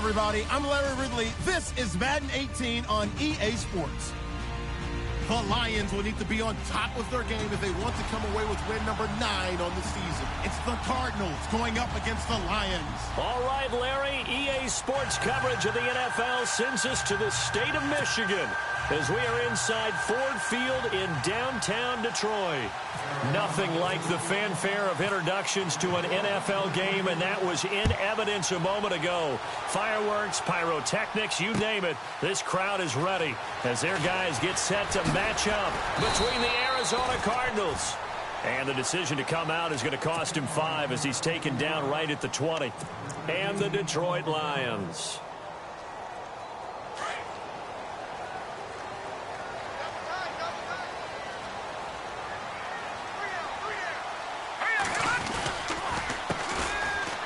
everybody. I'm Larry Ridley. This is Madden 18 on EA Sports. The Lions will need to be on top of their game if they want to come away with win number 9 on the season. It's the Cardinals going up against the Lions. All right, Larry, EA Sports coverage of the NFL sends us to the state of Michigan as we are inside Ford Field in downtown Detroit. Nothing like the fanfare of introductions to an NFL game, and that was in evidence a moment ago. Fireworks, pyrotechnics, you name it. This crowd is ready as their guys get set to match up between the Arizona Cardinals. And the decision to come out is going to cost him 5 as he's taken down right at the 20. And the Detroit Lions.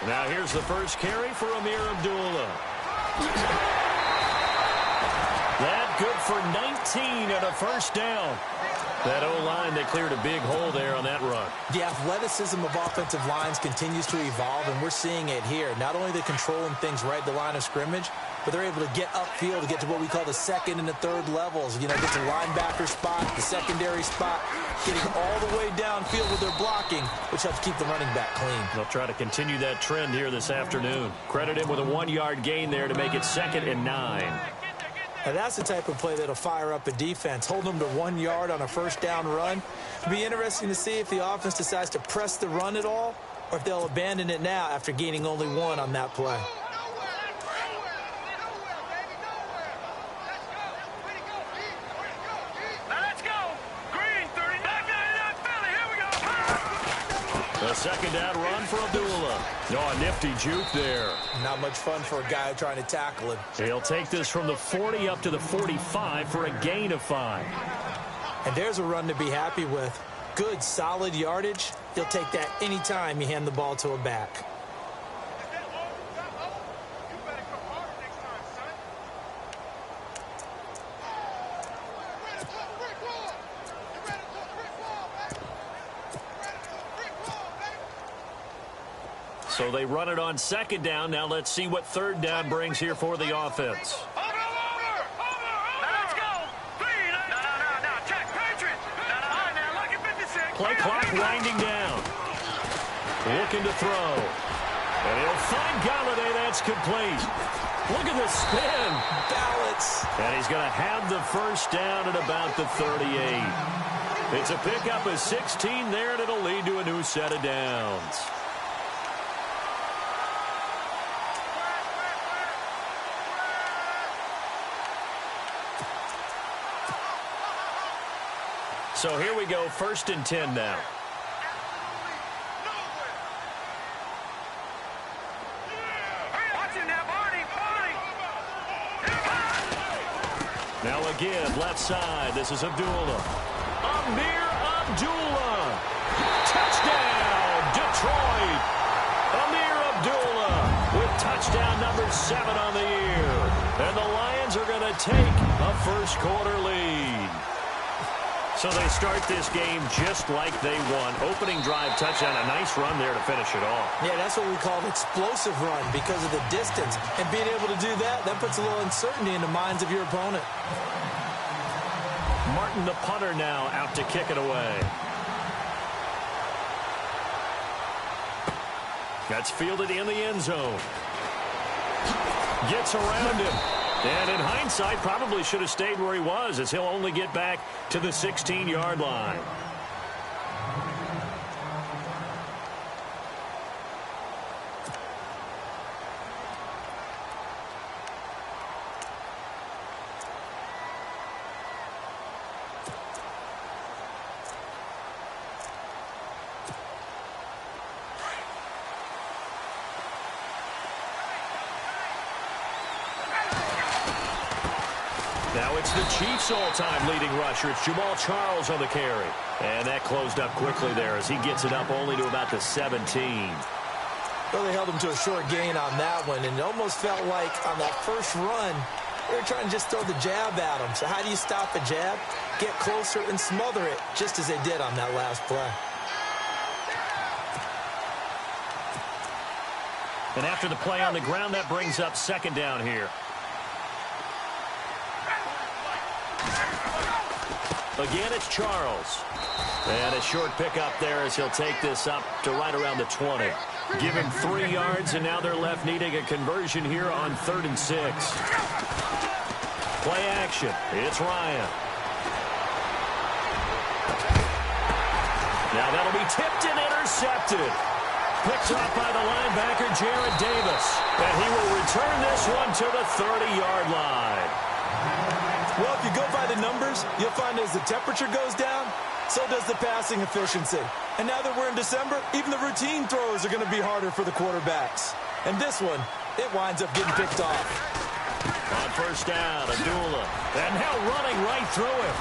Now here's the first carry for Amir Abdullah. That good for 19 and a first down. That O-line, they cleared a big hole there on that run. The athleticism of offensive lines continues to evolve, and we're seeing it here. Not only are they controlling things right at the line of scrimmage, but they're able to get upfield to get to what we call the second and the third levels. You know, get to linebacker spot, the secondary spot, getting all the way downfield with their blocking, which helps keep the running back clean. They'll try to continue that trend here this afternoon. Credit him with a 1-yard gain there to make it 2nd and 9. And that's the type of play that'll fire up a defense. Hold them to 1 yard on a first down run. It'll be interesting to see if the offense decides to press the run at all, or if they'll abandon it now after gaining only 1 on that play. A second down run for Abdullah. Oh, a nifty juke there. Not much fun for a guy trying to tackle him. He'll take this from the 40 up to the 45 for a gain of 5. And there's a run to be happy with. Good, solid yardage. He'll take that anytime you hand the ball to a back. So they run it on second down. Now let's see what third down brings here for the offense. Play clock winding down. Looking to throw. And he'll find Galladay. That's complete. Look at the spin. Balance. And he's going to have the first down at about the 38. It's a pickup of 16 there, and it'll lead to a new set of downs. So here we go, 1st and 10 now. Now again, left side. This is Abdullah. Amir Abdullah. Touchdown, Detroit. Amir Abdullah with touchdown number 7 on the year. And the Lions are going to take a first quarter lead. So they start this game just like they won. Opening drive touchdown, a nice run there to finish it off. Yeah, that's what we call an explosive run because of the distance. And being able to do that, that puts a little uncertainty in the minds of your opponent. Martin, the punter, now out to kick it away. That's fielded in the end zone. Gets around him. And in hindsight, probably should have stayed where he was, as he'll only get back to the 16-yard line. Now it's the Chiefs' all-time leading rusher. It's Jamal Charles on the carry. And that closed up quickly there as he gets it up only to about the 17. Well, they held him to a short gain on that one, and it almost felt like on that first run, they were trying to just throw the jab at him. So how do you stop a jab? Get closer and smother it, just as they did on that last play. And after the play on the ground, that brings up second down here. Again, it's Charles. And a short pickup there as he'll take this up to right around the 20. Give him 3 yards, and now they're left needing a conversion here on 3rd and 6. Play action. It's Ryan. Now that'll be tipped and intercepted. Picked off by the linebacker, Jared Davis. And he will return this one to the 30-yard line. Well, if you go by the numbers, you'll find as the temperature goes down, so does the passing efficiency. And now that we're in December, even the routine throws are going to be harder for the quarterbacks. And this one, it winds up getting picked off. On first down, Abdullah. And now running right through him.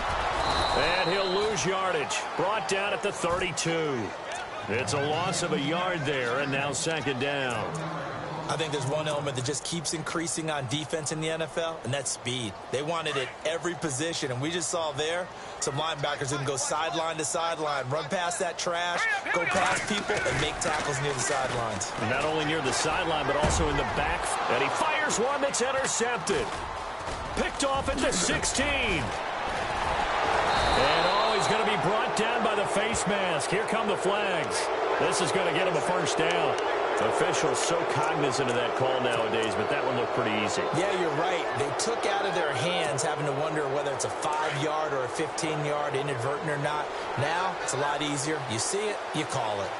And he'll lose yardage. Brought down at the 32. It's a loss of a yard there, and now second down. I think there's one element that just keeps increasing on defense in the NFL, and that's speed. They want it at every position, and we just saw there some linebackers who can go sideline to sideline, run past that trash, go past people, and make tackles near the sidelines. Not only near the sideline, but also in the back. And he fires one that's intercepted. Picked off at the 16. And he's going to be brought down by the face mask. Here come the flags. This is going to get him a first down. Officials so cognizant of that call nowadays, but that one looked pretty easy. Yeah, you're right. They took out of their hands having to wonder whether it's a 5-yard or a 15-yard inadvertent or not. Now, it's a lot easier. You see it, you call it.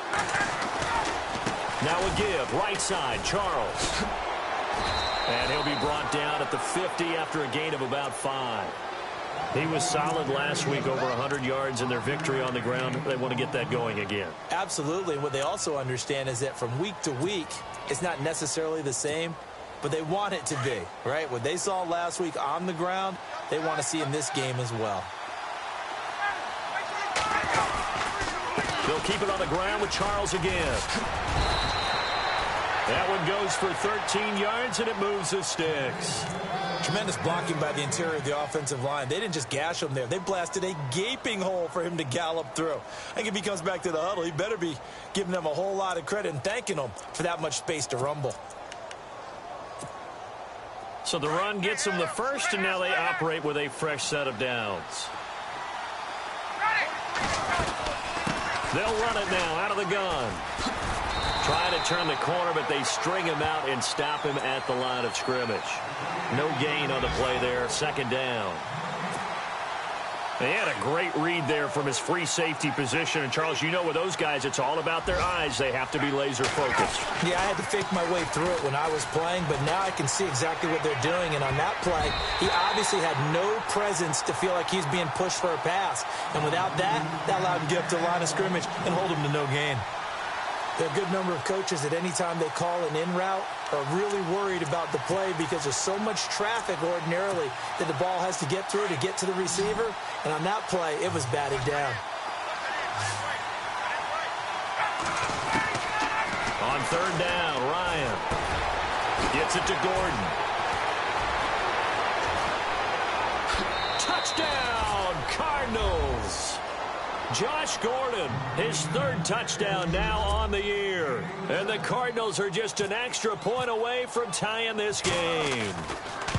Now a give, right side, Charles. And he'll be brought down at the 50 after a gain of about 5. He was solid last week, over 100 yards in their victory on the ground. They want to get that going again. Absolutely. And what they also understand is that from week to week, it's not necessarily the same, but they want it to be, right? What they saw last week on the ground, they want to see in this game as well. They'll keep it on the ground with Charles again. That one goes for 13 yards, and it moves the sticks. Tremendous blocking by the interior of the offensive line. They didn't just gash him there. They blasted a gaping hole for him to gallop through. I think if he comes back to the huddle, he better be giving them a whole lot of credit and thanking them for that much space to rumble. So the run gets them the first, and now they operate with a fresh set of downs. They'll run it now out of the gun. Trying to turn the corner, but they string him out and stop him at the line of scrimmage. No gain on the play there. Second down. They had a great read there from his free safety position. And, Charles, you know with those guys, it's all about their eyes. They have to be laser focused. Yeah, I had to fake my way through it when I was playing, but now I can see exactly what they're doing. And on that play, he obviously had no presence to feel like he's being pushed for a pass. And without that, that allowed him to get up to the line of scrimmage and hold him to no gain. There are a good number of coaches that any time they call an in route are really worried about the play because there's so much traffic ordinarily that the ball has to get through to get to the receiver. And on that play, it was batted down. On third down, Ryan gets it to Gordon. Touchdown, Cardinals. Josh Gordon, his 3rd touchdown now on the year. And the Cardinals are just an extra point away from tying this game.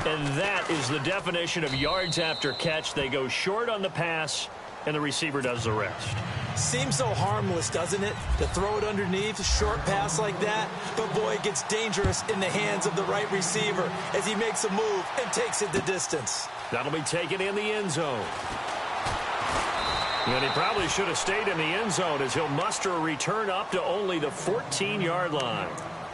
And that is the definition of yards after catch. They go short on the pass, and the receiver does the rest. Seems so harmless, doesn't it, to throw it underneath, a short pass like that? But, boy, it gets dangerous in the hands of the right receiver as he makes a move and takes it the distance. That'll be taken in the end zone. And he probably should have stayed in the end zone as he'll muster a return up to only the 14-yard line.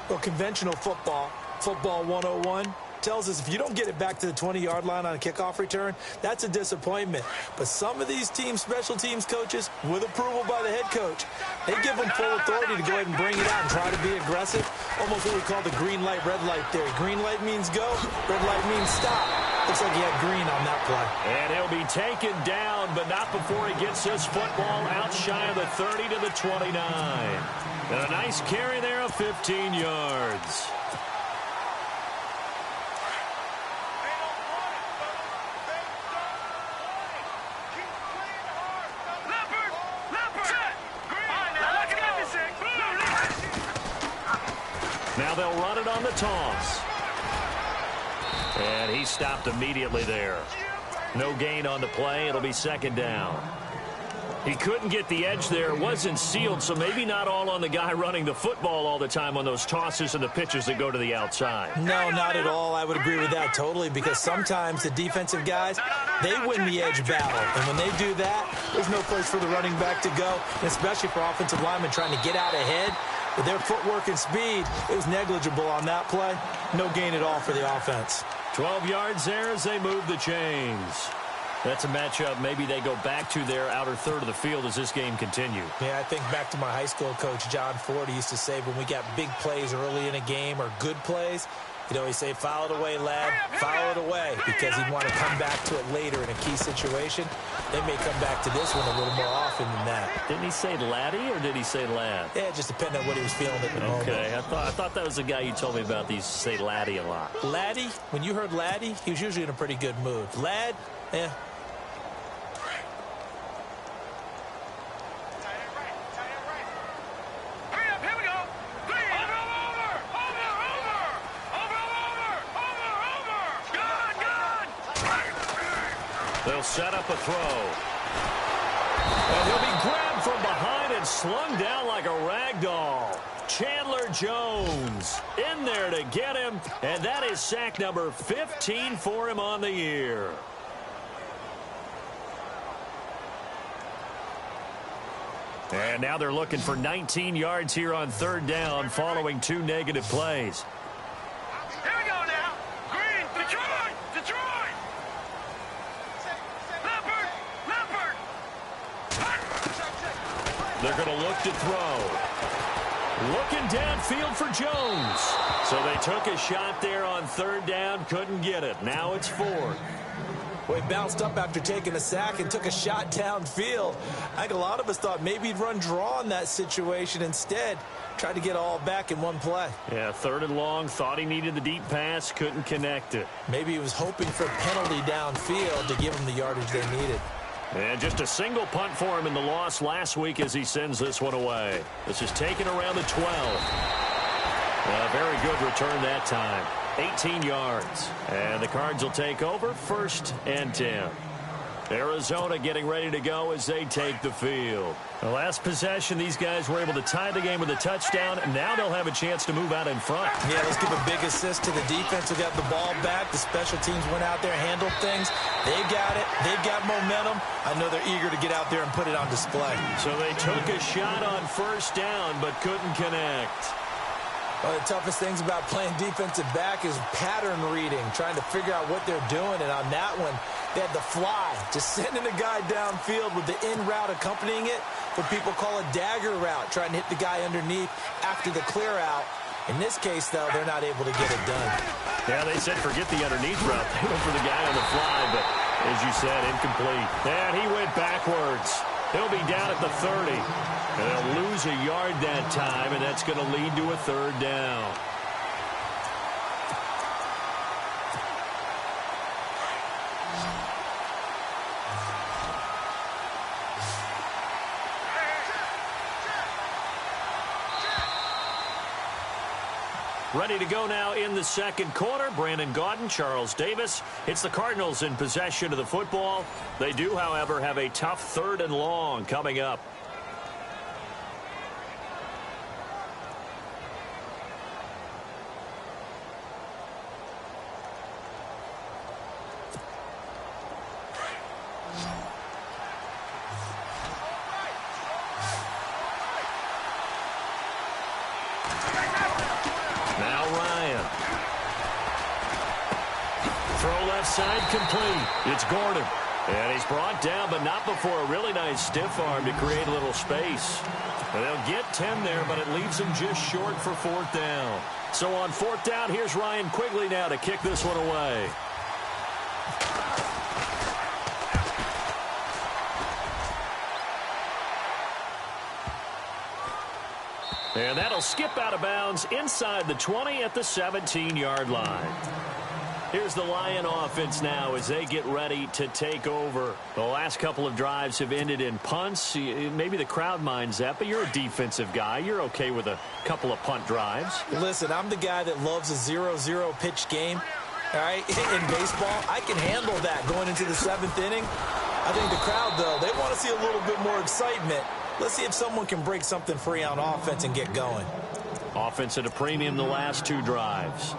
Well, conventional football 101, tells us if you don't get it back to the 20-yard line on a kickoff return, that's a disappointment. But some of these team special teams coaches, with approval by the head coach, they give them full authority to go ahead and bring it out and try to be aggressive. Almost what we call the green light, red light theory. Green light means go, red light means stop. Looks like he had green on that play. And he'll be taken down, but not before he gets this football out shy of the 30 to the 29. And a nice carry there of 15 yards. Now they'll run it on the toss. And he stopped immediately there. No gain on the play. It'll be second down. He couldn't get the edge there. It wasn't sealed, so maybe not all on the guy running the football all the time on those tosses and the pitches that go to the outside. No, not at all. I would agree with that totally, because sometimes the defensive guys, they win the edge battle. And when they do that, there's no place for the running back to go, and especially for offensive linemen trying to get out ahead. With their footwork and speed, it was negligible on that play. No gain at all for the offense. 12 yards there as they move the chains. That's a matchup maybe they go back to their outer third of the field as this game continues. Yeah, I think back to my high school coach, John Ford. He used to say when we got big plays early in a game or good plays, you know, he'd say, foul it away, lad, foul it away, because he'd want to come back to it later in a key situation. They may come back to this one a little more often than that. Didn't he say laddie or did he say lad? Yeah, it just depended on what he was feeling at the moment. Okay, I thought that was the guy you told me about. He used to say laddie a lot. Laddie, when you heard laddie, he was usually in a pretty good mood. Lad, eh. They'll set up a throw. And he'll be grabbed from behind and slung down like a rag doll. Chandler Jones in there to get him, and that is sack number 15 for him on the year. And now they're looking for 19 yards here on third down following 2 negative plays. Here we go now. Green, Detroit. They're going to look to throw. Looking downfield for Jones. So they took a shot there on third down, couldn't get it. Now it's fourth. Well, he bounced up after taking a sack and took a shot downfield. I think a lot of us thought maybe he'd run draw in that situation. Instead, tried to get all back in one play. Yeah, third and long, thought he needed the deep pass, couldn't connect it. Maybe he was hoping for a penalty downfield to give him the yardage they needed. And just a single punt for him in the loss last week as he sends this one away. This is taken around the 12. A very good return that time. 18 yards. And the Cards will take over, 1st and 10. Arizona getting ready to go as they take the field. The last possession, these guys were able to tie the game with a touchdown. Now they'll have a chance to move out in front. Yeah, let's give a big assist to the defense who got the ball back. The special teams went out there, handled things. They got it. They've got momentum. I know they're eager to get out there and put it on display. So they took a shot on 1st down, but couldn't connect. One of the toughest things about playing defensive back is pattern reading, trying to figure out what they're doing. And on that one, they had the fly, just sending a guy downfield with the in route accompanying it, what people call a dagger route, trying to hit the guy underneath after the clear out. In this case, though, they're not able to get it done. Yeah, they said forget the underneath route. They went for the guy on the fly, but as you said, incomplete. And he went backwards. He'll be down at the 30. And they'll lose a yard that time, and that's going to lead to a 3rd down. Ready to go now in the second quarter. Brandon Gaudin, Charles Davis. It's the Cardinals in possession of the football. They do, however, have a tough 3rd and long coming up. Side complete. It's Gordon. And he's brought down, but not before a really nice stiff arm to create a little space. And they'll get 10 there, but it leaves them just short for 4th down. So on 4th down, here's Ryan Quigley now to kick this one away. And that'll skip out of bounds inside the 20 at the 17-yard line. Here's the Lion offense now as they get ready to take over. The last couple of drives have ended in punts. Maybe the crowd minds that, but you're a defensive guy. You're okay with a couple of punt drives. Listen, I'm the guy that loves a 0-0 pitch game. All right, in baseball, I can handle that going into the 7th inning. I think the crowd, though, they want to see a little bit more excitement. Let's see if someone can break something free on offense and get going. Offense at a premium the last 2 drives.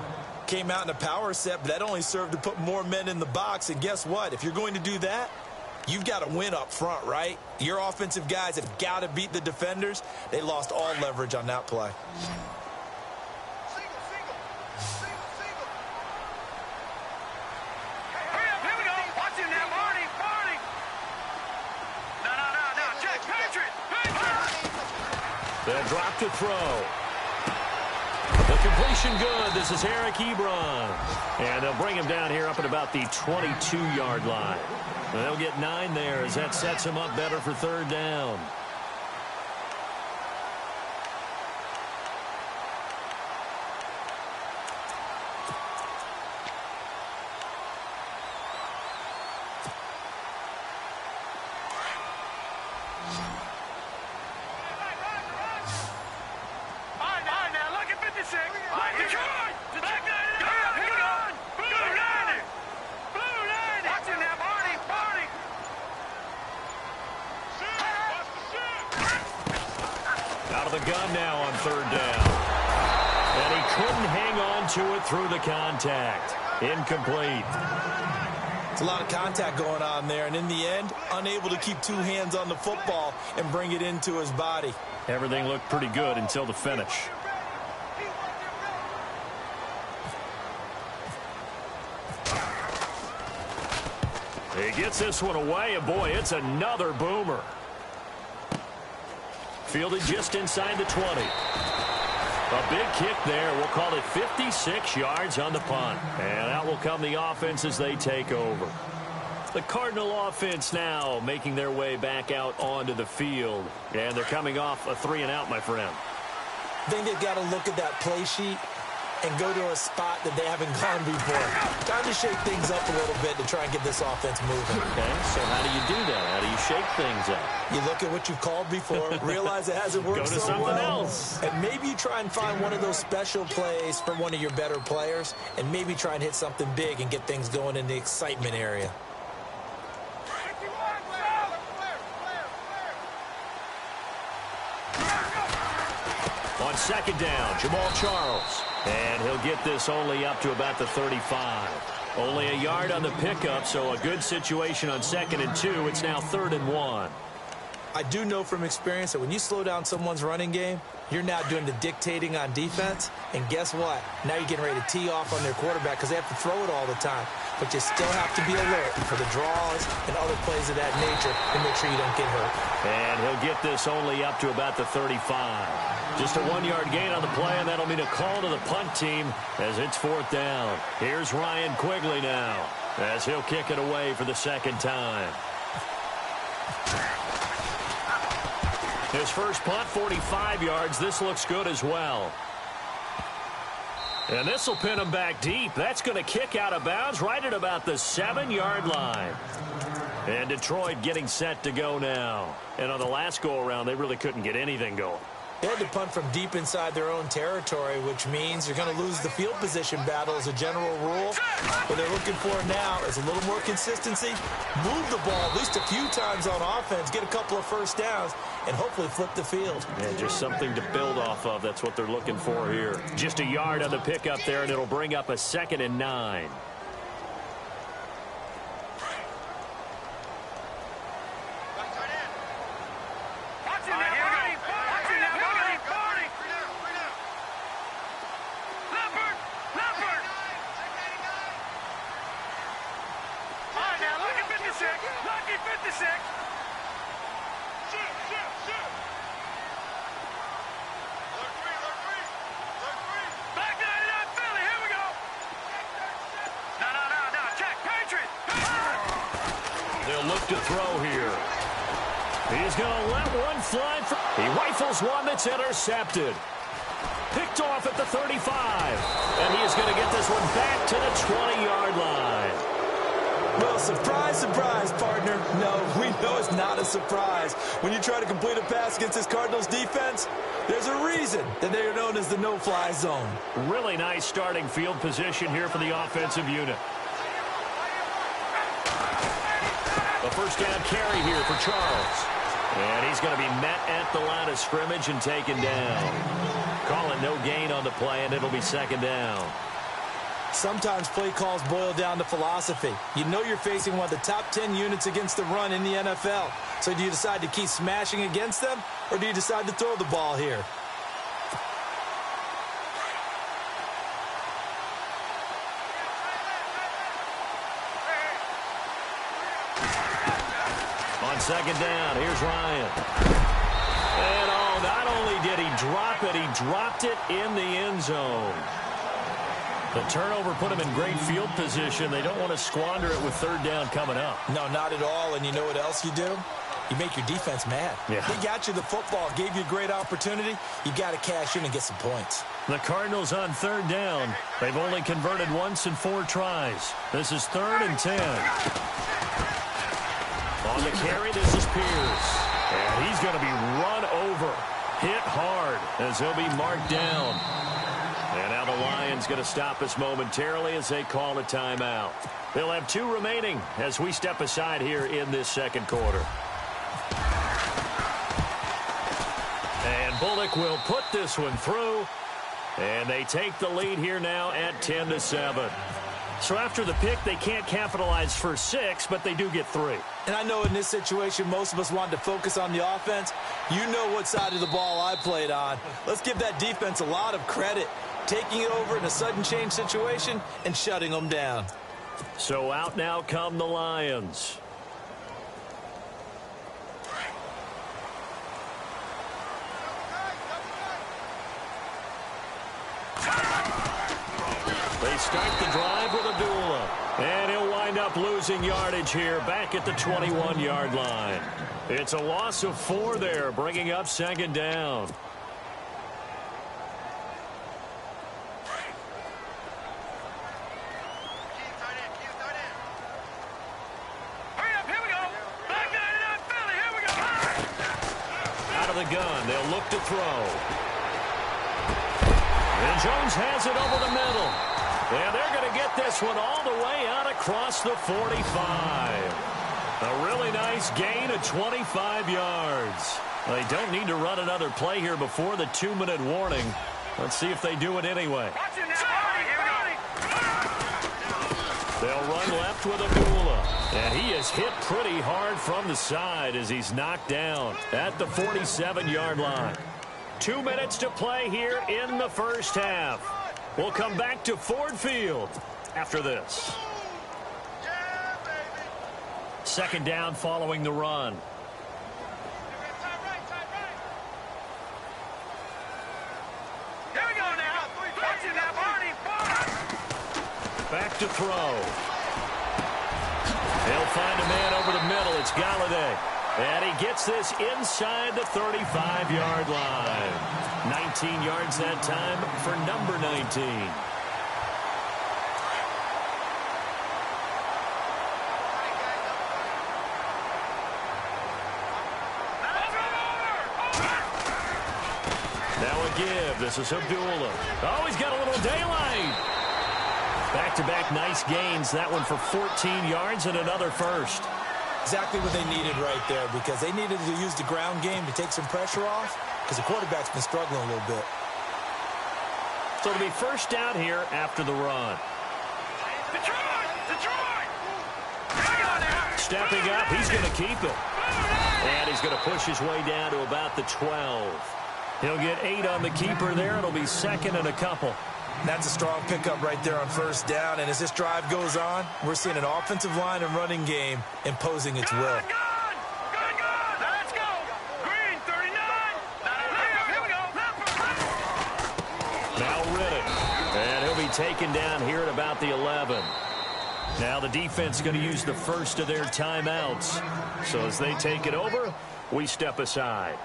Came out in a power set, but that only served to put more men in the box. And guess what? If you're going to do that, you've got to win up front, right? Your offensive guys have got to beat the defenders. They lost all leverage on that play. Here we go. Watch him now, Marty. No, Jack, Patrick. They'll drop to throw. The completion good. This is Eric Ebron. And they'll bring him down here up at about the 22-yard line. They'll get 9 there as that sets him up better for 3rd down. Out of the gun now on 3rd down. And he couldn't hang on to it through the contact. Incomplete. It's a lot of contact going on there, and in the end, unable to keep 2 hands on the football and bring it into his body. Everything looked pretty good until the finish. He gets this one away, and boy, it's another boomer. Fielded just inside the 20. A big kick there. We'll call it 56 yards on the punt. And out will come the offense as they take over. The Cardinal offense now making their way back out onto the field. And they're coming off a 3-and-out, my friend. I think they've got to look at that play sheet and go to a spot that they haven't gone before. Time to shake things up a little bit to try and get this offense moving. Okay, so how do you do that? How do you shake things up? You look at what you've called before, realize it hasn't worked so well. Go to something else. And maybe you try and find one of those special plays for one of your better players, and maybe try and hit something big and get things going in the excitement area. On 2nd down, Jamal Charles. And he'll get this only up to about the 35. Only a yard on the pickup, so a good situation on 2nd and 2. It's now 3rd and 1. I do know from experience that when you slow down someone's running game, you're now doing the dictating on defense. And guess what? Now you're getting ready to tee off on their quarterback because they have to throw it all the time. But you still have to be alert for the draws and other plays of that nature to make sure you don't get hurt. And he'll get this only up to about the 35. Just a 1-yard gain on the play, and that'll mean a call to the punt team as it's 4th down. Here's Ryan Quigley now as he'll kick it away for the 2nd time. His first punt, 45 yards. This looks good as well. And this will pin him back deep. That's going to kick out of bounds right at about the 7-yard line. And Detroit getting set to go now. And on the last go-around, they really couldn't get anything going. They had to punt from deep inside their own territory, which means you're going to lose the field position battle as a general rule. What they're looking for now is a little more consistency, move the ball at least a few times on offense, get a couple of first downs, and hopefully flip the field. Yeah, just something to build off of. That's what they're looking for here. Just a yard on the pickup there, and it'll bring up a 2nd and 9. To throw here. He's going to let one fly. He rifles one that's intercepted. picked off at the 35. And he is going to get this one back to the 20-yard line. Well, surprise, surprise, partner. No, we know it's not a surprise. When you try to complete a pass against this Cardinals defense, there's a reason that they are known as the no-fly zone. Really nice starting field position here for the offensive unit. A first down carry here for Charles. And he's going to be met at the line of scrimmage and taken down. Calling no gain on the play, and it'll be second down. Sometimes play calls boil down to philosophy. You know you're facing one of the top 10 units against the run in the NFL. So do you decide to keep smashing against them, or do you decide to throw the ball here? On second down, here's Ryan. And not only did he drop it, he dropped it in the end zone. The turnover put him in great field position. They don't want to squander it with third down coming up. No, not at all. And you know what else you do? You make your defense mad. Yeah. They got you the football, gave you a great opportunity. You got to cash in and get some points. The Cardinals on third down. They've only converted once in 4 tries. This is 3rd and 10. On the carry, this is Pierce. And he's going to be run over, hit hard, as he'll be marked down. And now the Lions going to stop us momentarily as they call a timeout. They'll have 2 remaining as we step aside here in this second quarter. And Bullock will put this one through. And they take the lead here now at 10-7. So after the pick, they can't capitalize for 6, but they do get 3. And I know in this situation, most of us wanted to focus on the offense. You know what side of the ball I played on. Let's give that defense a lot of credit. Taking it over in a sudden change situation and shutting them down. So out now come the Lions. They start the drive with Abdullah. And he'll wind up losing yardage here back at the 21-yard line. It's a loss of 4 there, bringing up second down. The gun. They'll look to throw. And Jones has it over the middle. And they're going to get this one all the way out across the 45. A really nice gain of 25 yards. They don't need to run another play here before the 2-minute warning. Let's see if they do it anyway. They'll run left with Abdullah. And he is hit pretty hard from the side as he's knocked down at the 47-yard line. 2 minutes to play here in the first half. We'll come back to Ford Field after this. Second down following the run. Here we go now. Watching that Barney. Back to throw. They'll find a man over the middle. It's Galladay. And he gets this inside the 35-yard line. 19 yards that time for number 19. Now a give. This is Abdullah. Oh, he's got a little daylight. Back-to-back nice gains. That one for 14 yards and another first. Exactly what they needed right there, because they needed to use the ground game to take some pressure off, because the quarterback's been struggling a little bit. So it'll be first down here after the run. Detroit! Stepping up, he's going to keep it. And he's going to push his way down to about the 12. He'll get 8 on the keeper there. It'll be second and a couple. That's a strong pickup right there on first down. And as this drive goes on, we're seeing an offensive line and running game imposing its will. Good. Let's go. Green, 39. Here we go. Now Riddick. And he'll be taken down here at about the 11. Now the defense going to use the first of their timeouts. So as they take it over, we step aside.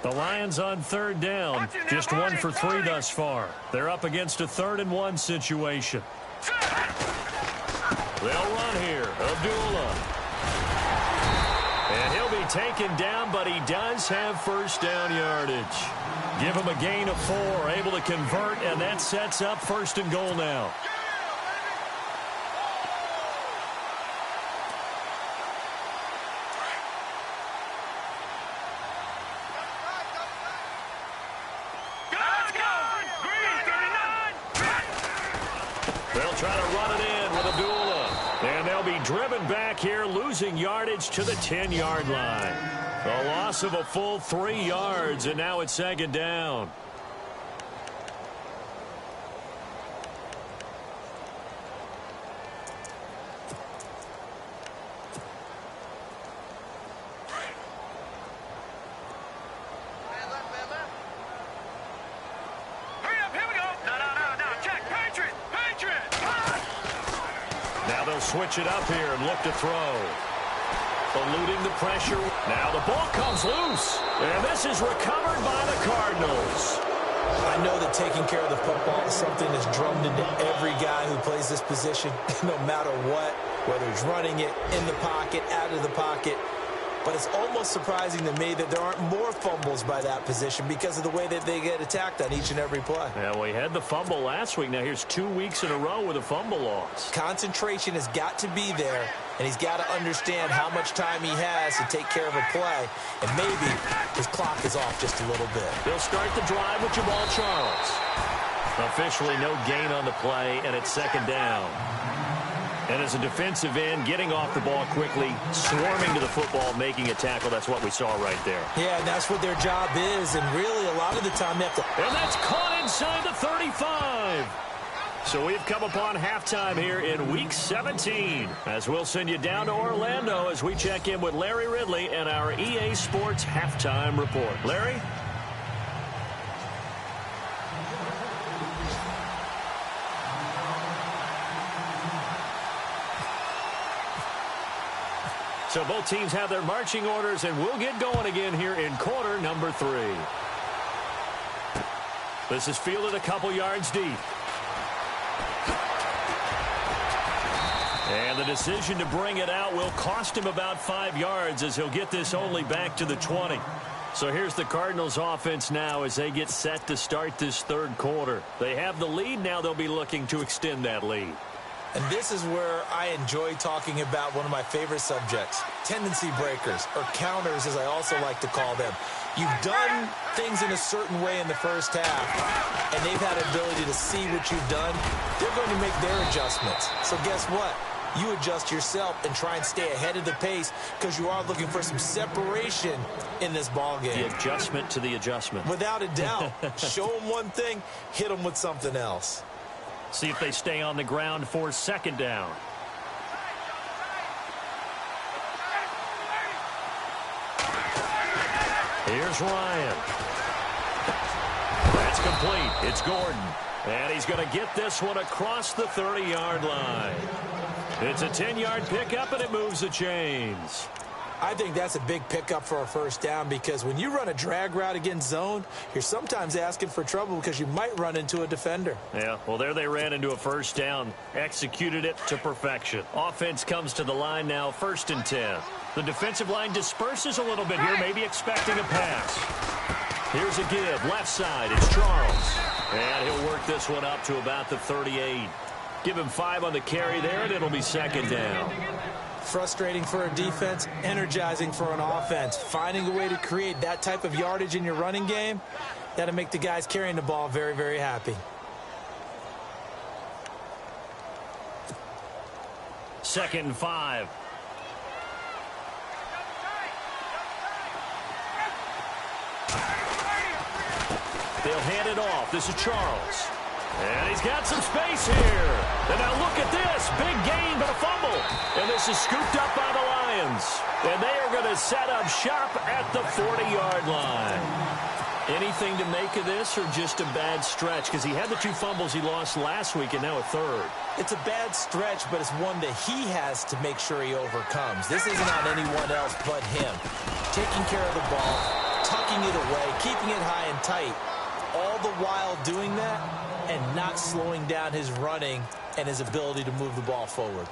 The Lions on third down. Just 1 for 3 thus far. They're up against a 3rd and 1 situation. They'll run here. Abdullah. And he'll be taken down, but he does have first down yardage. Give him a gain of 4, able to convert, and that sets up 1st and goal now. They'll try to run it in with Abdullah. And they'll be driven back here, losing yardage to the 10-yard line. A loss of a full 3 yards, and now it's 2nd down. Switch it up here and look to throw. Eluding the pressure. Now the ball comes loose. And this is recovered by the Cardinals. I know that taking care of the football is something that's drummed into every guy who plays this position, no matter what, whether he's running it in the pocket, out of the pocket. But it's almost surprising to me that there aren't more fumbles by that position because of the way that they get attacked on each and every play. Yeah, we had the fumble last week. Now here's 2 weeks in a row with a fumble loss. Concentration has got to be there, and he's got to understand how much time he has to take care of a play. And maybe his clock is off just a little bit. They'll start the drive with Jamal Charles. Officially no gain on the play, and it's 2nd down. And as a defensive end, getting off the ball quickly, swarming to the football, making a tackle, that's what we saw right there. Yeah, and that's what their job is, and really a lot of the time they have to... And that's caught inside the 35. So we've come upon halftime here in Week 17. As we'll send you down to Orlando as we check in with Larry Ridley and our EA Sports Halftime Report. Larry? So both teams have their marching orders, and we'll get going again here in quarter number 3. This is fielded a couple yards deep. And the decision to bring it out will cost him about 5 yards as he'll get this only back to the 20. So here's the Cardinals offense now as they get set to start this 3rd quarter. They have the lead. Now they'll be looking to extend that lead. And this is where I enjoy talking about one of my favorite subjects, tendency breakers, or counters as I also like to call them. You've done things in a certain way in the first half, and they've had the ability to see what you've done. They're going to make their adjustments. So guess what? You adjust yourself and try and stay ahead of the pace because you are looking for some separation in this ball game. The adjustment to the adjustment. Without a doubt. Show them one thing, hit them with something else. See if they stay on the ground for 2nd down. Here's Ryan. That's complete. It's Gordon. And he's going to get this one across the 30-yard line. It's a 10-yard pickup, and it moves the chains. I think that's a big pickup for a 1st down because when you run a drag route against zone, you're sometimes asking for trouble because you might run into a defender. Yeah, well, there they ran into a 1st down, executed it to perfection. Offense comes to the line now, 1st and 10. The defensive line disperses a little bit here, maybe expecting a pass. Here's a give, left side, it's Charles. And he'll work this one up to about the 38. Give him 5 on the carry there, and it'll be 2nd down. Frustrating for a defense, energizing for an offense. Finding a way to create that type of yardage in your running game, that'll make the guys carrying the ball very, very happy. 2nd and 5. They'll hand it off. This is Charles. And he's got some space here. And now look at this. Big gain, but a fumble. And this is scooped up by the Lions. And they are going to set up shop at the 40-yard line. Anything to make of this or just a bad stretch? Because he had the 2 fumbles he lost last week and now a 3rd. It's a bad stretch, but it's one that he has to make sure he overcomes. This isn't on anyone else but him. Taking care of the ball, tucking it away, keeping it high and tight, all the while doing that and not slowing down his running and his ability to move the ball forward.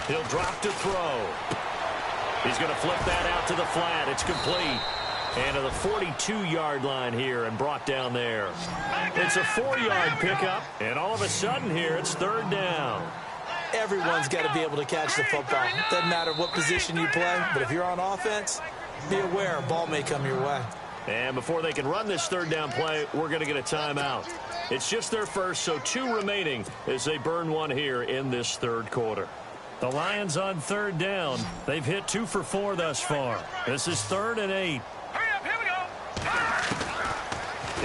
He'll drop to throw. He's going to flip that out to the flat. It's complete. And to the 42-yard line here and brought down there. It's a 4-yard pickup. And all of a sudden here, it's third down. Everyone's got to be able to catch the football. Doesn't matter what position you play, but if you're on offense, be aware a ball may come your way. And before they can run this third down play, we're going to get a timeout. It's just their first, so 2 remaining as they burn one here in this third quarter. The Lions on third down. They've hit 2 for 4 thus far. This is 3rd and 8. Hurry up, here we go.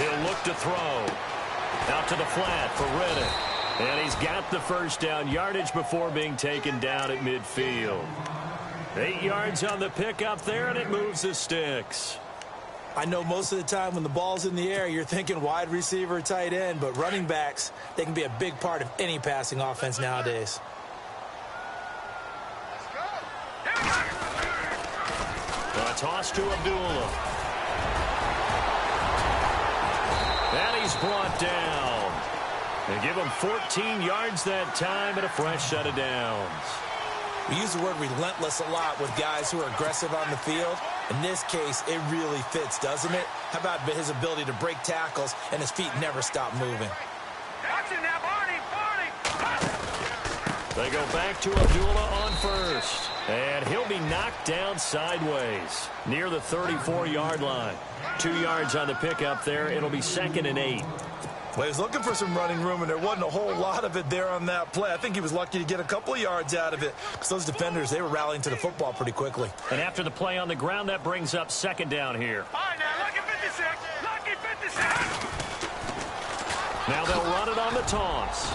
He'll look to throw. Out to the flat for Reddick. And he's got the first down yardage before being taken down at midfield. 8 yards on the pickup there, and it moves the sticks. I know most of the time when the ball's in the air, you're thinking wide receiver, tight end, but running backs, they can be a big part of any passing offense nowadays. A toss to Abdullah. And he's brought down. They give him 14 yards that time and a fresh set of downs. We use the word relentless a lot with guys who are aggressive on the field. In this case, it really fits, doesn't it? How about his ability to break tackles and his feet never stop moving? They go back to Abdullah on first. And he'll be knocked down sideways near the 34-yard line. 2 yards on the pickup there. It'll be 2nd and 8. Well, he was looking for some running room, and there wasn't a whole lot of it there on that play. I think he was lucky to get a couple of yards out of it because those defenders, they were rallying to the football pretty quickly. And after the play on the ground, that brings up 2nd down here. All right, now, lucky 56. Lucky 56. Now they'll run it on the toss.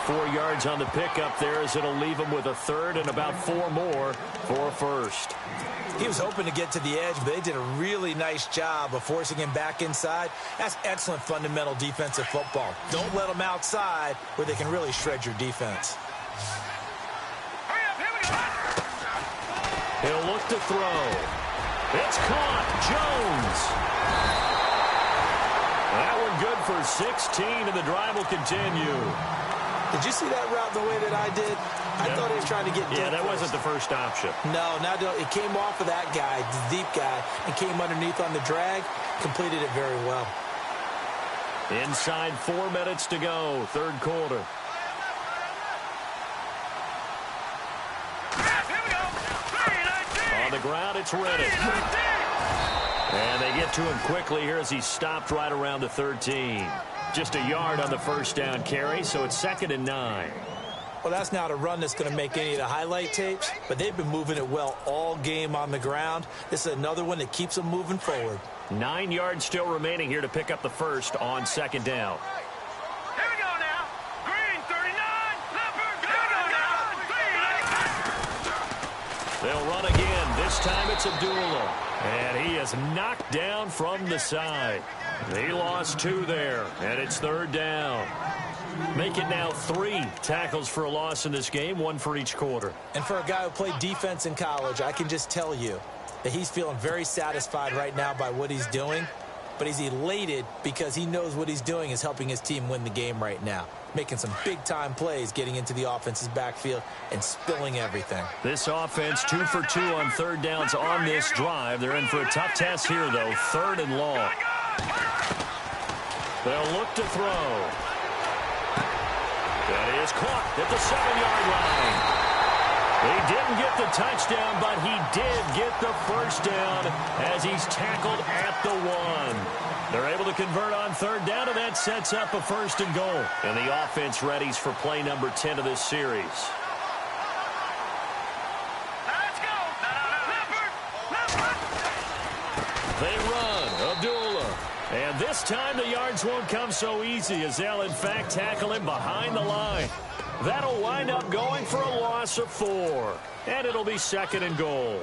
4 yards on the pickup there as it'll leave him with a 3rd and about 4 more for a first. He was hoping to get to the edge, but they did a really nice job of forcing him back inside. That's excellent fundamental defensive football. Don't let them outside where they can really shred your defense. Hurry up, here we go. He'll look to throw. It's caught. Jones. That one good for 16, and the drive will continue. Did you see that route the way that I did? I thought he was trying to get deep. Yeah, that wasn't the first option. No, it came off of that guy, the deep guy, and came underneath on the drag. Completed it very well. Inside 4 minutes to go, third quarter. Here we go. 3-19. On the ground, it's Reddick. And they get to him quickly here as he stopped right around the 13. Just a yard on the first down carry, so it's 2nd and 9. Well, that's not a run that's going to make any of the highlight tapes, but they've been moving it well all game on the ground. This is another one that keeps them moving forward. 9 yards still remaining here to pick up the first on 2nd down. Here we go now. Green, 39. Leopard, here we go now. They'll run again. This time it's Abdullah. And he is knocked down from the side. He lost 2 there, and it's 3rd down. Make it now 3 tackles for a loss in this game, 1 for each quarter. And for a guy who played defense in college, I can just tell you that he's feeling very satisfied right now by what he's doing. But he's elated because he knows what he's doing is helping his team win the game right now. Making some big-time plays, getting into the offense's backfield and spilling everything. This offense 2 for 2 on 3rd downs on this drive. They're in for a tough test here, though. 3rd and long. They'll look to throw. That is caught at the 7-yard line. He didn't get the touchdown, but he did get the first down as he's tackled at the 1. They're able to convert on 3rd down, and that sets up a 1st and goal. And the offense readies for play number 10 of this series. Let's go. Leopard. They run. Abdullah. And this time the yards won't come so easy as they'll, in fact, tackle him behind the line. That'll wind up going for a loss of 4. And it'll be 2nd and goal.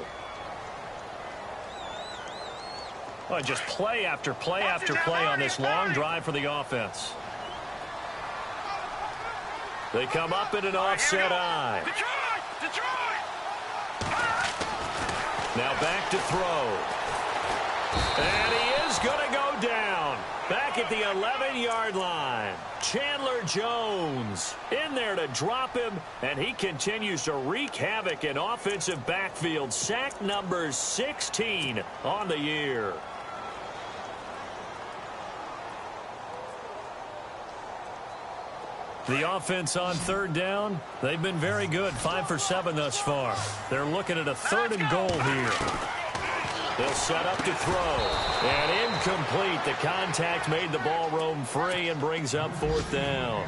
Oh, just play after play after play on this long drive for the offense. They come up in an offset eye. Detroit! Now back to throw. And he is going to go down. Back at the 11-yard line. Chandler Jones in there to drop him, and he continues to wreak havoc in offensive backfield. Sack number 16 on the year. The offense on 3rd down, they've been very good, 5 for 7 thus far. They're looking at a 3rd and goal here. They'll set up to throw. And incomplete. The contact made the ball roam free and brings up 4th down.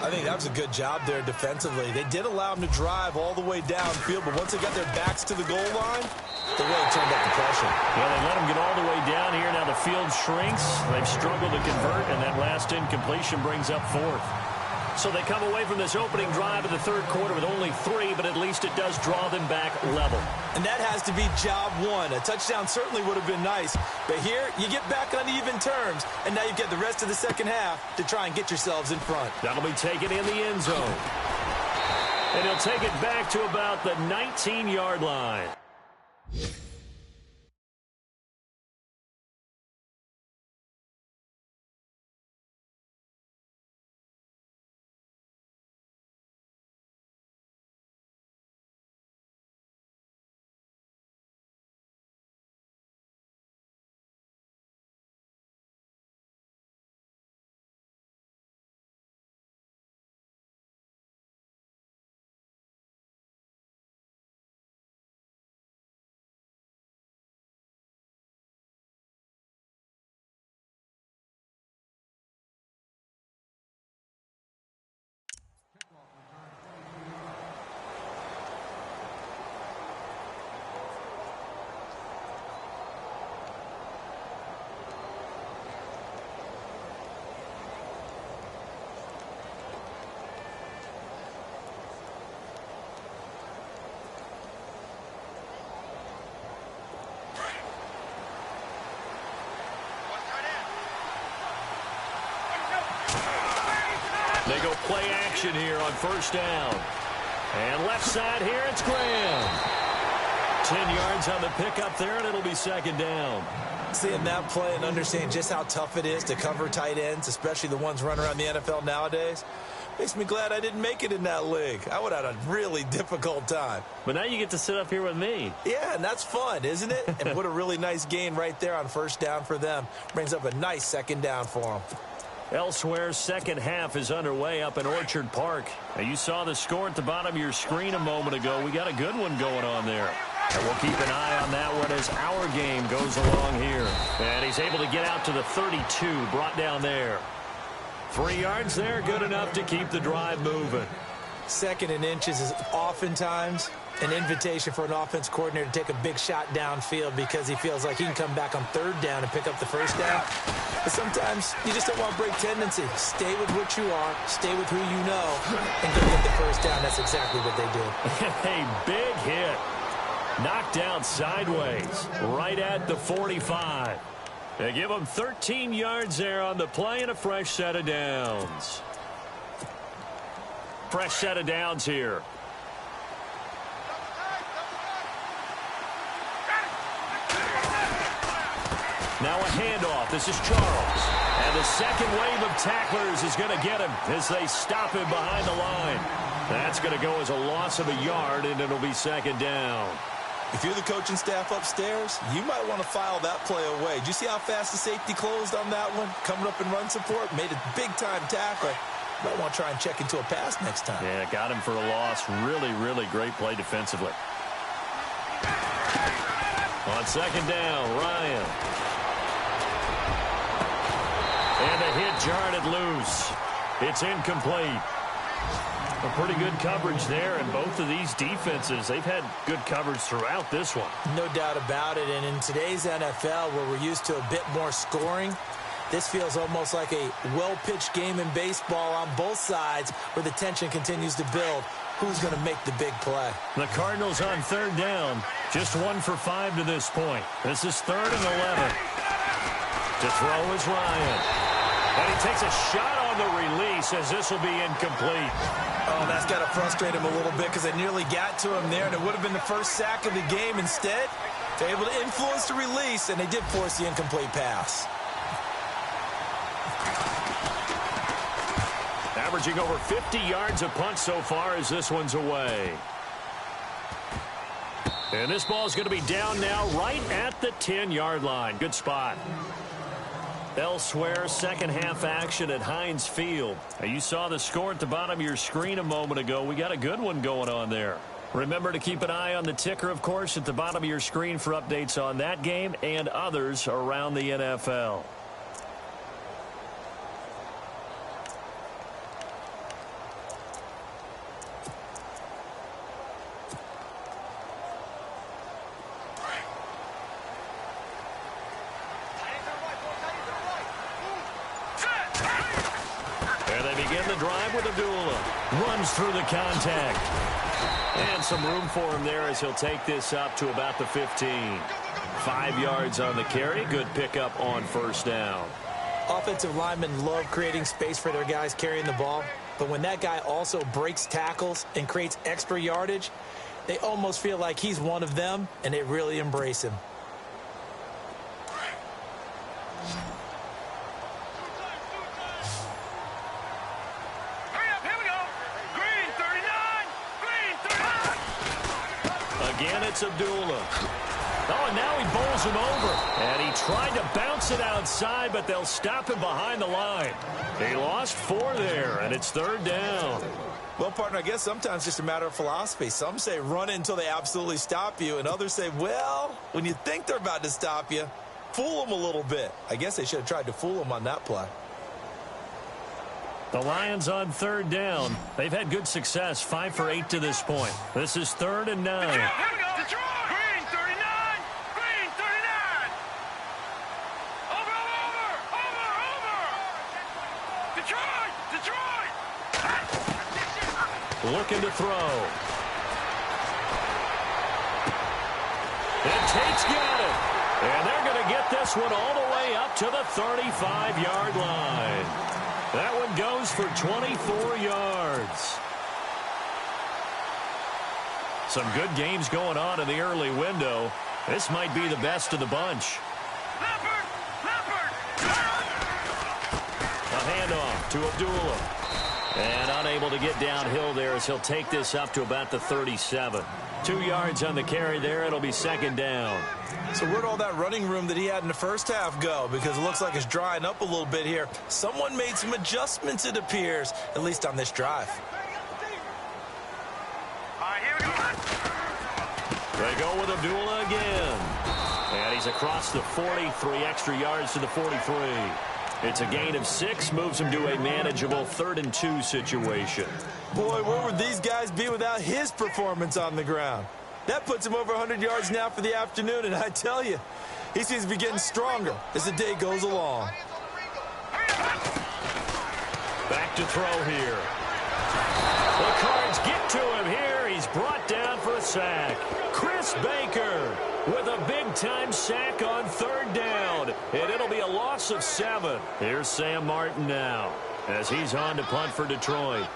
I think that was a good job there defensively. They did allow them to drive all the way downfield, but once they got their backs to the goal line, they really turned up the pressure. Yeah, they let them get all the way down here. Now the field shrinks. They've struggled to convert, and that last incompletion brings up 4th. So they come away from this opening drive in the 3rd quarter with only 3, but at least it does draw them back level. And that has to be job 1. A touchdown certainly would have been nice, but here you get back on even terms, and now you get the rest of the second half to try and get yourselves in front. That'll be taken in the end zone. And he'll take it back to about the 19-yard line. They go play action here on 1st down. And left side here, it's Graham. 10 yards on the pickup there, and it'll be 2nd down. Seeing that play and understanding just how tough it is to cover tight ends, especially the ones running around the NFL nowadays, makes me glad I didn't make it in that league. I would have had a really difficult time. But now you get to sit up here with me. Yeah, and that's fun, isn't it? And what a really nice gain right there on 1st down for them. Brings up a nice 2nd down for them. Elsewhere, second half is underway up in Orchard Park. Now, you saw the score at the bottom of your screen a moment ago. We got a good one going on there. And we'll keep an eye on that one as our game goes along here. And he's able to get out to the 32, brought down there. 3 yards there, good enough to keep the drive moving. 2nd and inches is oftentimes an invitation for an offense coordinator to take a big shot downfield because he feels like he can come back on 3rd down and pick up the 1st down. But sometimes you just don't want to break tendency. Stay with what you are, stay with who you know, and go get the 1st down. That's exactly what they did. A big hit. Knocked out sideways, right at the 45. They give them 13 yards there on the play and a fresh set of downs. Fresh set of downs here. Now a handoff. This is Charles. And the second wave of tacklers is going to get him as they stop him behind the line. That's going to go as a loss of a yard, and it'll be 2nd down. If you're the coaching staff upstairs, you might want to file that play away. Did you see how fast the safety closed on that one? Coming up in run support, made a big-time tackle. You might want to try and check into a pass next time. Yeah, got him for a loss. Really, really great play defensively. On 2nd down, Ryan. And the hit jarred it loose. It's incomplete. A pretty good coverage there, and both of these defenses, they've had good coverage throughout this one. No doubt about it, and in today's NFL, where we're used to a bit more scoring, This feels almost like a well-pitched game in baseball on both sides where the tension continues to build. Who's going to make the big play? The Cardinals on third down. Just 1 for 5 to this point. This is 3rd and 11. To throw is Ryan. And he takes a shot on the release as this will be incomplete. Oh, that's got to frustrate him a little bit because they nearly got to him there, and it would have been the first sack of the game. Instead, they're able to influence the release, and they did force the incomplete pass. Averaging over 50 yards a punt so far as this one's away. And this ball is going to be down now right at the 10-yard line. Good spot. Elsewhere, second half action at Heinz Field. Now, you saw the score at the bottom of your screen a moment ago. We got a good one going on there. Remember to keep an eye on the ticker, of course, at the bottom of your screen for updates on that game and others around the NFL. Runs through the contact. And some room for him there as he'll take this up to about the 15. 5 yards on the carry. Good pickup on first down. Offensive linemen love creating space for their guys carrying the ball. But when that guy also breaks tackles and creates extra yardage, they almost feel like he's one of them, and they really embrace him. It's Abdullah. Oh, and now he bowls him over. And he tried to bounce it outside, but they'll stop him behind the line. He lost 4 there, and it's 3rd down. Well, partner, I guess sometimes it's just a matter of philosophy. Some say run it until they absolutely stop you, and others say, well, when you think they're about to stop you, fool them a little bit. I guess they should have tried to fool them on that play. The Lions on 3rd down. They've had good success, 5 for 8 to this point. This is 3rd and 9. Looking to throw. And Tate's got it. And they're going to get this one all the way up to the 35-yard line. That one goes for 24 yards. Some good games going on in the early window. This might be the best of the bunch. A handoff to Abdullah. And unable to get downhill there as he'll take this up to about the 37. 2 yards on the carry there. It'll be 2nd down. So where'd all that running room that he had in the first half go? Because it looks like it's drying up a little bit here. Someone made some adjustments, it appears, at least on this drive. They go with Abdullah again. And he's across the 40, 3 extra yards to the 43. It's a gain of 6, moves him to a manageable 3rd and 2 situation. Boy, where would these guys be without his performance on the ground? That puts him over 100 yards now for the afternoon, and I tell you, he seems to be getting stronger as the day goes along. Back to throw here. The Cards get to him here. He's brought down for a sack. Chris Baker with a big-time sack on 3rd down, and it'll be a loss of 7. Here's Sam Martin now as he's on to punt for Detroit.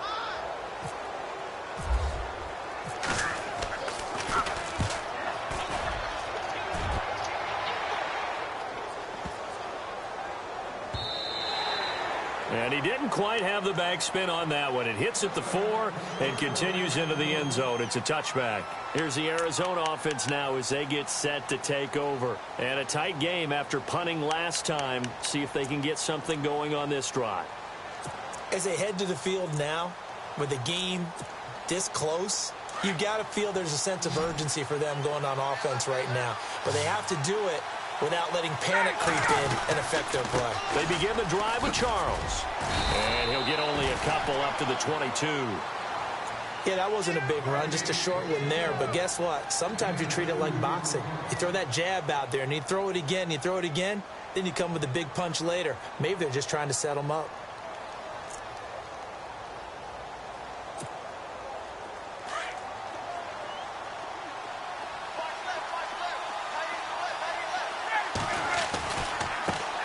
And he didn't quite have the backspin on that one. It hits at the 4 and continues into the end zone. It's a touchback. Here's the Arizona offense now as they get set to take over. And a tight game after punting last time. See if they can get something going on this drive. As they head to the field now, with the game this close, you got to feel there's a sense of urgency for them going on offense right now. But they have to do it without letting panic creep in and affect their play. They begin the drive with Charles. And he'll get only a couple up to the 22. Yeah, that wasn't a big run, just a short one there. But guess what? Sometimes you treat it like boxing. You throw that jab out there, and you throw it again, then you come with a big punch later. Maybe they're just trying to set them up.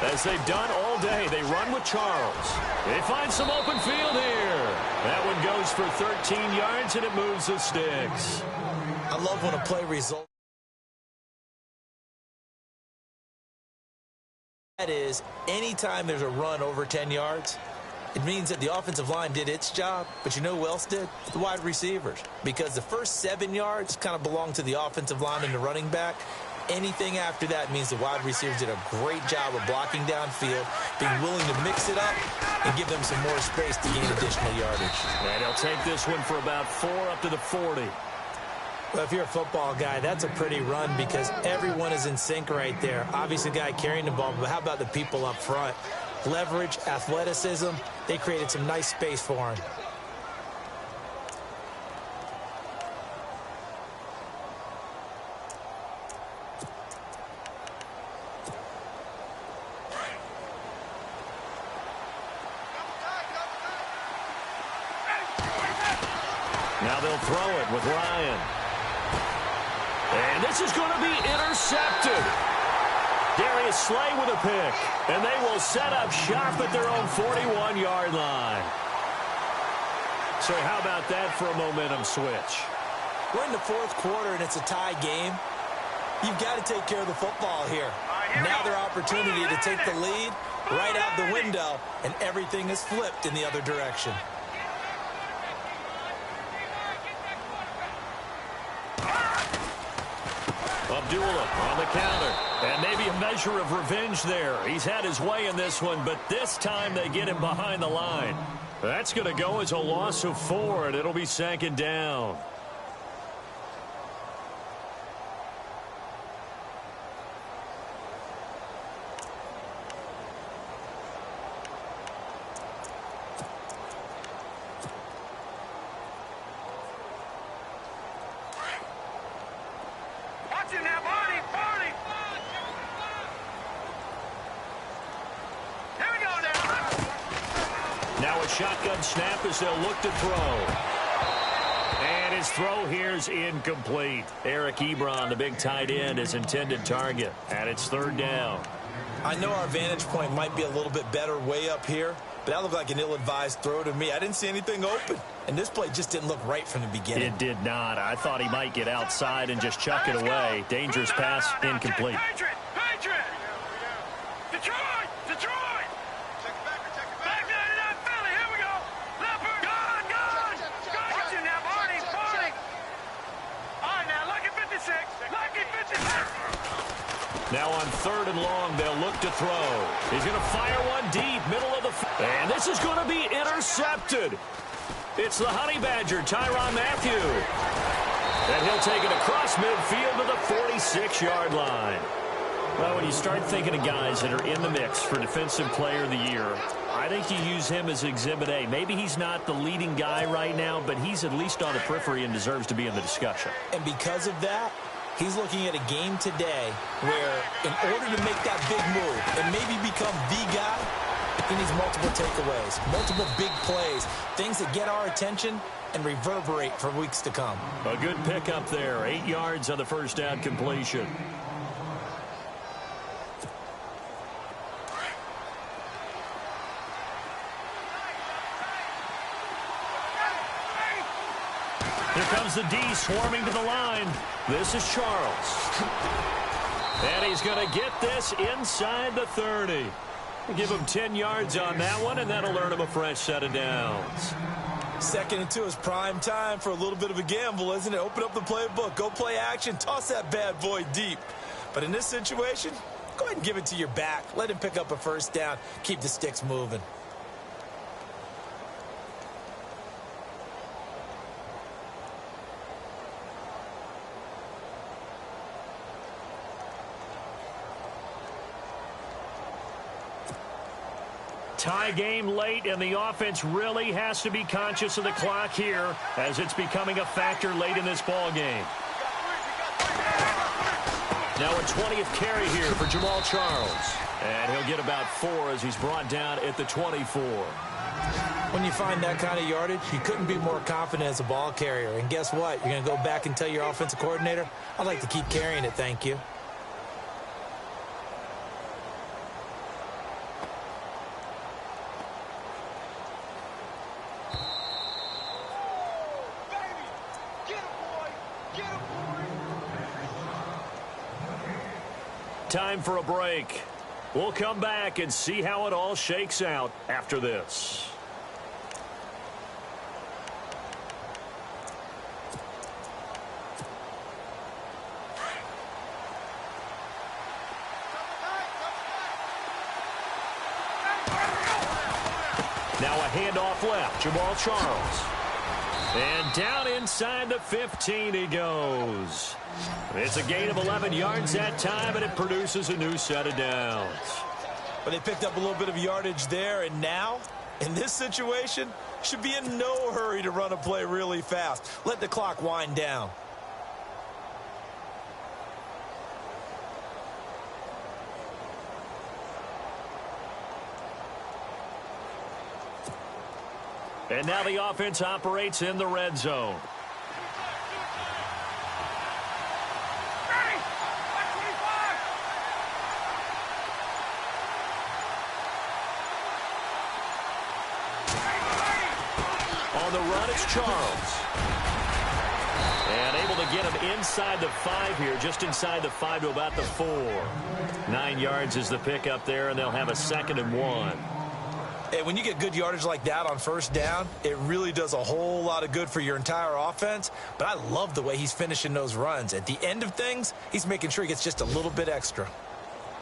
As they've done all day, they run with Charles. They find some open field here. That one goes for 13 yards, and it moves the sticks. I love when a play results. That is, anytime there's a run over 10 yards, it means that the offensive line did its job, but you know who else did? The wide receivers. Because the first 7 yards kind of belong to the offensive line and the running back. Anything after that means the wide receivers did a great job of blocking downfield, being willing to mix it up, and give them some more space to gain additional yardage. And he'll take this one for about 4 up to the 40. Well, if you're a football guy, that's a pretty run because everyone is in sync right there. Obviously, the guy carrying the ball, but how about the people up front? Leverage, athleticism, they created some nice space for him. Now they'll throw it with Ryan. And this is going to be intercepted. Darius Slay with a pick. And they will set up shop at their own 41-yard line. So how about that for a momentum switch? We're in the fourth quarter, and it's a tie game. You've got to take care of the football here. Now their opportunity to take the lead right out the window, and everything is flipped in the other direction. Abdullah on the counter. And maybe a measure of revenge there. He's had his way in this one, but this time they get him behind the line. That's going to go as a loss of 4, and it'll be second down. Now a shotgun snap as they'll look to throw. And his throw here's incomplete. Eric Ebron, the big tight end, his intended target. And it's third down. I know our vantage point might be a little bit better way up here, but that looked like an ill-advised throw to me. I didn't see anything open. And this play just didn't look right from the beginning. It did not. I thought he might get outside and just chuck it away. Dangerous pass, incomplete. Patriot! Detroit! Detroit! Back there to that Philly. Here we go. Leopard. Gone. Got you now, Barney. All right, now, lucky 56. Lucky 56. Now on third and long, they'll look to throw. He's going to fire one deep, middle of the field. And this is going to be intercepted. It's the Honey Badger, Tyrann Mathieu. And he'll take it across midfield to the 46-yard line. Well, when you start thinking of guys that are in the mix for Defensive Player of the Year, I think you use him as Exhibit A. Maybe he's not the leading guy right now, but he's at least on the periphery and deserves to be in the discussion. And because of that, he's looking at a game today where in order to make that big move and maybe become the guy, he needs multiple takeaways, multiple big plays, things that get our attention and reverberate for weeks to come. A good pickup there, 8 yards on the first down completion. Here comes the D swarming to the line. This is Charles. And he's going to get this inside the 30. Give him 10 yards on that one, and that'll earn him a fresh set of downs. 2nd and 2 is prime time for a little bit of a gamble, isn't it? Open up the playbook, go play action, toss that bad boy deep. But in this situation, go ahead and give it to your back. Let him pick up a first down. Keep the sticks moving. Tie game late, and the offense really has to be conscious of the clock here as it's becoming a factor late in this ball game. Now a 20th carry here for Jamal Charles. And he'll get about 4 as he's brought down at the 24. When you find that kind of yardage, you couldn't be more confident as a ball carrier. And guess what? You're going to go back and tell your offensive coordinator, I'd like to keep carrying it, thank you. Time for a break. We'll come back and see how it all shakes out after this. Now a handoff left. Jamal Charles. And down inside the 15 he goes. It's a gain of 11 yards that time, and it produces a new set of downs. But they picked up a little bit of yardage there, and now, in this situation, should be in no hurry to run a play really fast. Let the clock wind down. And now the offense operates in the red zone. On the run, it's Charles. And able to get him inside the 5 here, just inside the 5 to about the 4. 9 yards is the pickup there, and they'll have a 2nd and 1. Hey, when you get good yardage like that on first down, it really does a whole lot of good for your entire offense. But I love the way he's finishing those runs. At the end of things, he's making sure he gets just a little bit extra.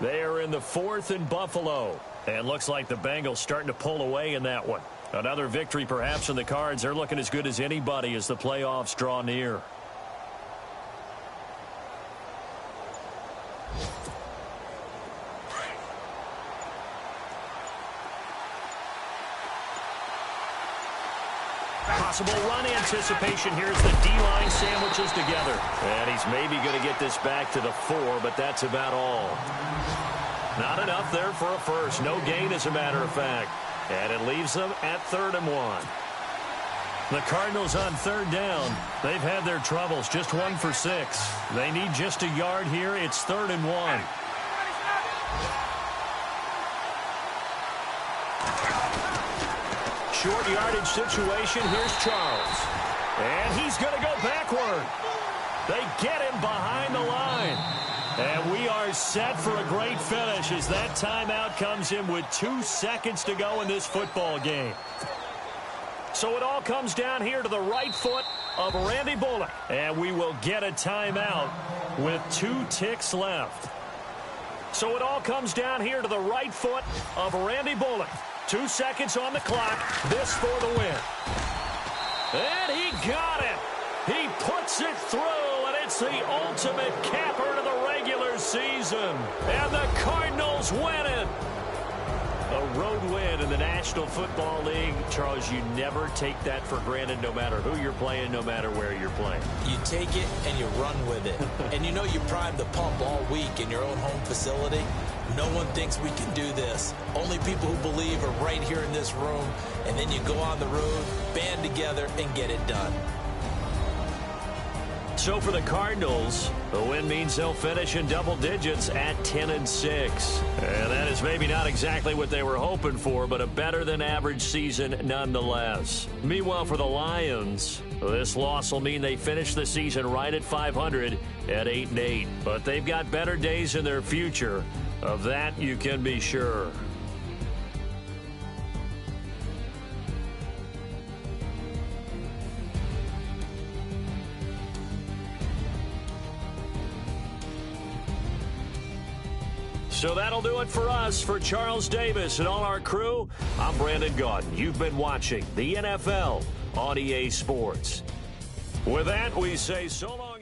They are in the 4th and Buffalo. And looks like the Bengals starting to pull away in that one. Another victory perhaps in the cards. They're looking as good as anybody as the playoffs draw near. Possible run anticipation. Here's the D-line sandwiches together. And he's maybe going to get this back to the 4, but that's about all. Not enough there for a first. No gain, as a matter of fact. And it leaves them at 3rd and 1. The Cardinals on 3rd down. They've had their troubles. Just 1 for 6. They need just a yard here. It's 3rd and 1. Short yardage situation. Here's Charles. And he's going to go backward. They get him behind the line. And we are set for a great finish as that timeout comes in with 2 seconds to go in this football game. So it all comes down here to the right foot of Randy Bullock. And we will get a timeout with 2 ticks left. So it all comes down here to the right foot of Randy Bullock. 2 seconds on the clock. This for the win. And he got it. He puts it through, and it's the ultimate capper to the regular season. And the Cardinals win it. A road win in the National Football League. Charles, you never take that for granted, no matter who you're playing, no matter where you're playing. You take it and you run with it. And you know you primed the pump all week in your own home facility. No one thinks we can do this. Only people who believe are right here in this room. And then you go on the road, band together, and get it done. So for the Cardinals, the win means they'll finish in double digits at 10-6. And that is maybe not exactly what they were hoping for, but a better than average season nonetheless. Meanwhile, for the Lions, this loss will mean they finish the season right at 500 at 8-8. But they've got better days in their future. Of that, you can be sure. So that'll do it for us. For Charles Davis and all our crew, I'm Brandon Gaudin. You've been watching the NFL on EA Sports. With that, we say so long.